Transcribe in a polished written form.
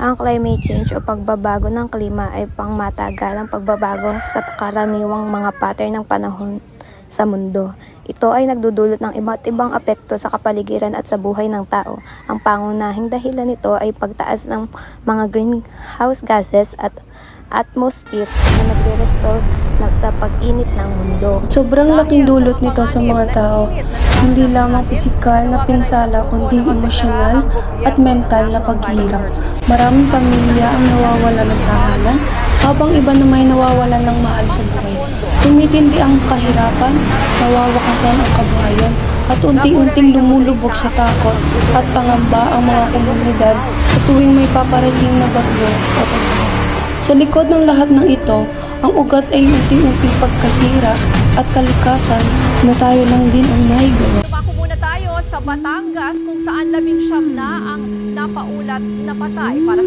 Ang climate change o pagbabago ng klima ay pangmatagalang pagbabago sa karaniwang mga pattern ng panahon sa mundo. Ito ay nagdudulot ng iba't ibang apekto sa kapaligiran at sa buhay ng tao. Ang pangunahing dahilan nito ay pagtaas ng mga greenhouse gases at atmosphere na nagre-result sa pag-init ng mundo. Sobrang laking dulot nito sa mga tao, hindi lamang pisikal na pinsala kundi emosyonal at mental na paghihirap. Maraming pamilya ang nawawalan ng tahanan, habang iba naman ay nawawalan ng mahal sa buhay. Tumitindi ang kahirapan, nawawakasan ang kabuhayan, at unti-unting lumulubog sa takot at pangamba ang mga komunidad sa tuwing may paparating na bagyo o pagbaha. Sa likod ng lahat ng ito, ang ugat ay unti-unting pagkasira at kalikasan na tayo lang din ang naigawa. Tumako muna tayo sa Batangas kung saan 19 na ang napaulat na patay para